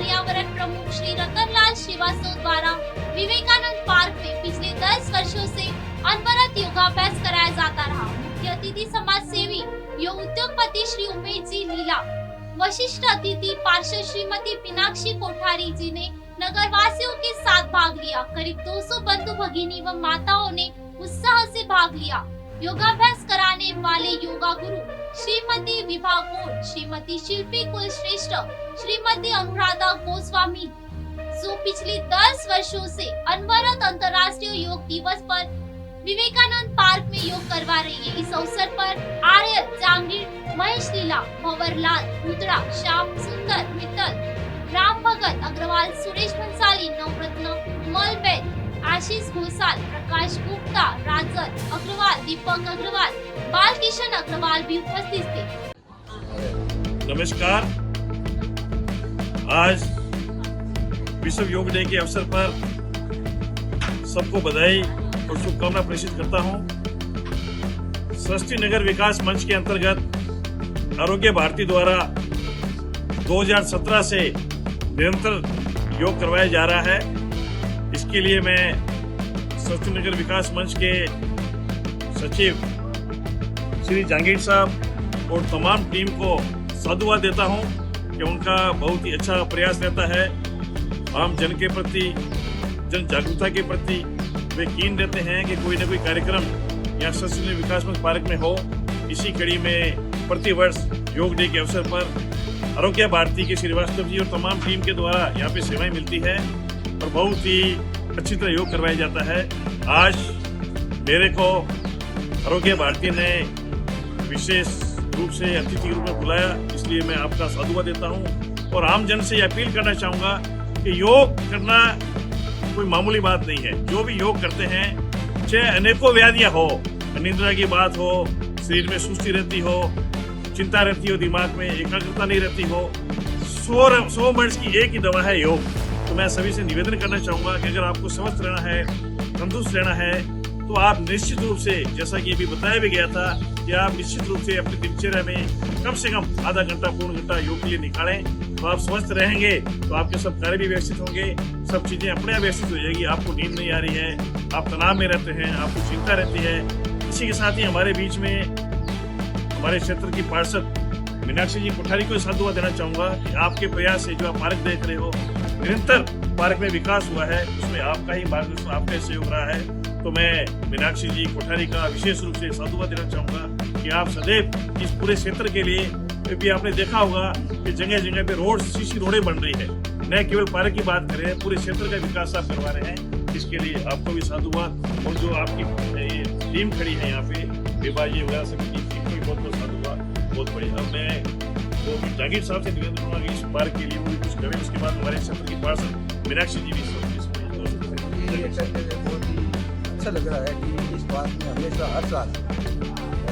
पर्यावरण प्रमुख श्री रतनलाल श्रीवास्तव द्वारा विवेकानंद पार्क में पिछले 10 वर्षों से अनवरत योगाभ्यास कराया जाता रहा। मुख्य अतिथि समाज सेवी योग उद्योगपति श्री उमेश जी लीला, वशिष्ठ अतिथि पार्षद श्रीमती मीनाक्षी कोठारी जी ने नगर वासियों के साथ भाग लिया। करीब 200 बंधु भगिनी व माताओं ने उत्साह से भाग लिया। योगाभ्यास कराने वाले योगा गुरु श्रीमती विभा गोड, श्रीमती शिल्पी कुलश्रेष्ठ, श्रीमती अनुराधा गोस्वामी, जो पिछले 10 वर्षों से अनवरत अंतर्राष्ट्रीय योग दिवस पर विवेकानंद पार्क में योग करवा रही है। इस अवसर पर आर्य, जांगीर, महेश लीला, भंवरलाल, रुद्रा, श्याम सुंदर, मित्तल, राम भगत अग्रवाल, सुरेश भंसाली, नवरत्न, मलबैद, आशीष घोषाल, प्रकाश गुप्ता, राजन अग्रवाल, दीपक अग्रवाल, बालकिशन अग्रवाल भी उपस्थित थे। नमस्कार। आज विश्व योग डे के अवसर पर सबको बधाई और शुभकामना प्रेषित करता हूं। सृष्टि नगर विकास मंच के अंतर्गत आरोग्य भारती द्वारा 2017 से निरंतर योग करवाया जा रहा है। इसके लिए मैं सृष्टि नगर विकास मंच के सचिव श्री जांगीर साहब और तमाम टीम को साधुवाद देता हूं कि उनका बहुत ही अच्छा प्रयास रहता है। आम जन के प्रति, जन जागरूकता के प्रति वे कीन रहते हैं कि कोई न कोई कार्यक्रम यहाँ सृष्टि नगर विकास मंच पार्क में हो। इसी कड़ी में प्रतिवर्ष योग डे के अवसर पर आरोग्य भारती के श्रीवास्तव जी और तमाम टीम के द्वारा यहाँ पे सेवाएं मिलती है और बहुत ही अच्छी तरह योग करवाया जाता है। आज मेरे को आरोग्य भारती ने विशेष रूप से अतिथि के रूप में बुलाया, इसलिए मैं आपका साधुवाद देता हूँ और आम जन से अपील करना चाहूँगा कि योग करना कोई मामूली बात नहीं है। जो भी योग करते हैं, चाहे अनेकों व्याधियां हो, निद्रा की बात हो, शरीर में सुस्ती रहती हो, चिंता रहती हो, दिमाग में एकाग्रता नहीं रहती हो, 100 मर्ज की एक ही दवा है योग। तो मैं सभी से निवेदन करना चाहूंगा कि अगर आपको स्वस्थ रहना है, तंदुरुस्त रहना है, तो आप निश्चित रूप से, जैसा कि अभी बताया भी गया था, कि आप निश्चित रूप से अपनी दिनचर्या में कम से कम आधा घंटा, पौन घंटा योग के लिए निकालें। तो आप स्वस्थ रहेंगे तो आपके सब कार्य भी व्यवस्थित होंगे, सब चीजें अपने आप व्यवस्थित हो जाएगी। आपको नींद नहीं आ रही है, आप तनाव में रहते हैं, आपको चिंता रहती है। इसी के साथ ही हमारे बीच में हमारे क्षेत्र की पार्षद मीनाक्षी जी कोठारी को साधुवाद देना चाहूंगा कि आपके प्रयास से जो आप पार्क देख रहे हो, निरंतर पार्क में विकास हुआ है, उसमें आपका ही मार्गदर्शन, आपका ही सहयोग रहा है। तो मैं मीनाक्षी जी कोठारी का विशेष रूप से साधुवाद देना चाहूंगा कि आप सदैव इस पूरे क्षेत्र के लिए, भी आपने देखा होगा कि जगह जगह पे रोड, सीसी रोडें बन रही है, न केवल पार्क की बात करें, पूरे क्षेत्र का विकास आप करवा रहे हैं। इसके लिए आपको भी साधुवाद और जो आपकी टीम खड़ी है यहाँ पे, विभागीय वगैरह सभी की टीम को भी बहुत बहुत साधुवाद, बहुत बढ़िया। अब मैं तो जागीर साहब से निवेदन करूँगा कि इस पार्क के लिए वो भी कुछ करें। उसके बाद हमारे क्षेत्र की पार्षद मीनाक्षी जी भी अच्छा लग रहा है कि इस बात में हमेशा हर साल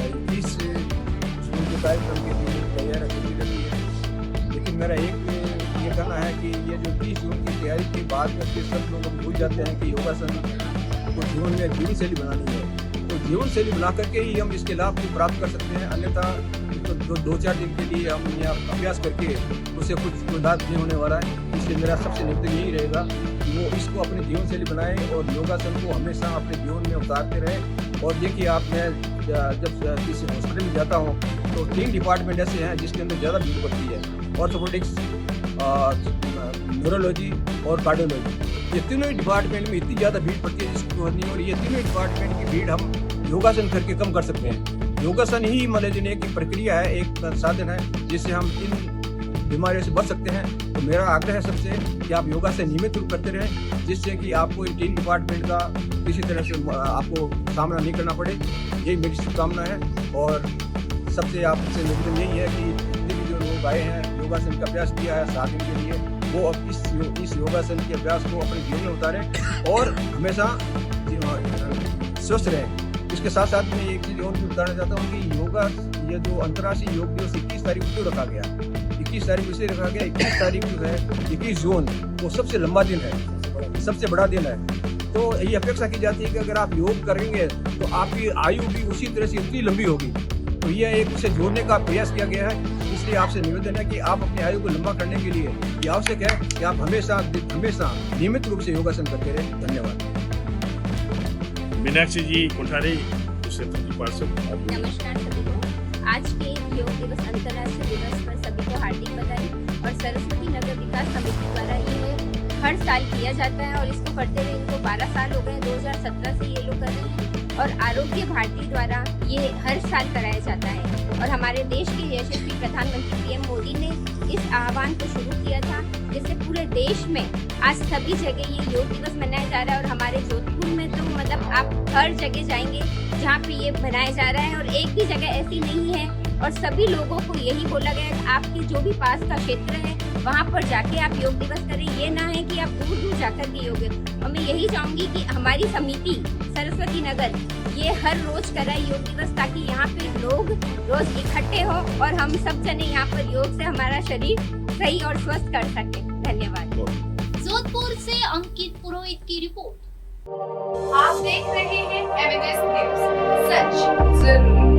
21 जून के कार्यक्रम के लिए तैयार करती रहती है। लेकिन मेरा एक ये कहना है कि ये जो 20 जून की तैयारी के बाद में फिर सब लोग भूल जाते हैं कि योगासन को जीवन में जीवन शैली बनानी है। तो जीवन शैली बना करके ही हम इसके लाभ को प्राप्त कर सकते हैं। अन्यथा तो 2-4 दिन के लिए हम यहाँ अभ्यास करके उससे कुछ लाभ नहीं होने वाला है। इसलिए मेरा सबसे निवेदन यही रहेगा कि वो इसको अपनी जीवन शैली बनाएं और योगासन को हमेशा अपने जीवन में उतारते रहें। और देखिए, आप मैं जब किसी हॉस्पिटल में जाता हूँ तो 3 डिपार्टमेंट ऐसे हैं जिसके अंदर ज़्यादा भीड़ पड़ती है, ऑर्थोपेडिक्स, न्यूरोलॉजी और कार्डियोलॉजी। ये तीनों ही डिपार्टमेंट में इतनी ज़्यादा भीड़ पड़ती है जिसकी बात नहीं। और ये तीनों डिपार्टमेंट की भीड़ हम योगासन करके कम कर सकते हैं। योगासन ही मान लीजिए एक प्रक्रिया है, एक साधन है जिससे हम इन बीमारियों से बच सकते हैं। तो मेरा आग्रह है सबसे कि आप योगासन नियमित रूप करते रहें, जिससे कि आपको इन 3 डिपार्टमेंट का किसी तरह से आपको सामना नहीं करना पड़े। यही मेरी शुभकामना है। और सबसे आपसे निवेदन यही है कि जो लोग आए हैं, योगासन का अभ्यास किया है 7 दिन के लिए, वो अब इस योगासन के अभ्यास को अपने जीवन में उतारें और हमेशा स्वस्थ रहें। इसके साथ साथ मैं एक चीज़ और भी बताना चाहता हूँ कि योगा, ये जो अंतर्राष्ट्रीय योग दिवस 21 तारीख को क्यों रखा गया, 21 तारीख को इसलिए रखा गया, 21 तारीख जो है 21 जून वो सबसे लंबा दिन है, सबसे बड़ा दिन है। तो ये अपेक्षा की जाती है कि अगर आप योग करेंगे तो आपकी आयु भी उसी तरह से इतनी लंबी होगी। तो यह एक उसे जोड़ने का प्रयास किया गया है। इसलिए इसलिए आपसे निवेदन है कि आप अपनी आयु को लंबा करने के लिए ये आवश्यक है कि आप हमेशा नियमित रूप से योगासन करते रहें। धन्यवाद। मीनाक्षी जी कोठारी क्षेत्र की पार्षद। नमस्कार सभी को। आज के योग दिवस अंतर्राष्ट्रीय दिवस पर सभी को हार्दिक बधाई। और सरस्वती नगर विकास समिति द्वारा ये हर साल किया जाता है और इसको करते हुए इनको 12 साल हो गए। 2017 से ये लोग कर रहे हैं और आरोग्य भारती द्वारा ये हर साल कराया जाता है। और हमारे देश के यशस्वी प्रधानमंत्री पीएम मोदी ने इस आह्वान को शुरू किया था, जिससे पूरे देश में आज सभी जगह ये योग दिवस मनाया जा रहा है। और हमारे जोधपुर में तो मतलब आप हर जगह जाएंगे जहाँ पे ये मनाया जा रहा है और एक भी जगह ऐसी नहीं है। और सभी लोगों को यही बोला गया है कि आपके जो भी पास का क्षेत्र है वहाँ पर जाके आप योग दिवस करें। ये ना है कि आप दूर दूर जाकर के योग। और मैं यही चाहूंगी कि हमारी समिति सरस्वती नगर ये हर रोज कराए योग दिवस, ताकि यहाँ पे लोग रोज इकट्ठे हो और हम सब जने यहाँ पर योग से हमारा शरीर सही और स्वस्थ कर सके। धन्यवाद। जोधपुर से अंकित पुरोहित की रिपोर्ट। आप देख रहे हैं एमएनएस न्यूज, सच जरूर।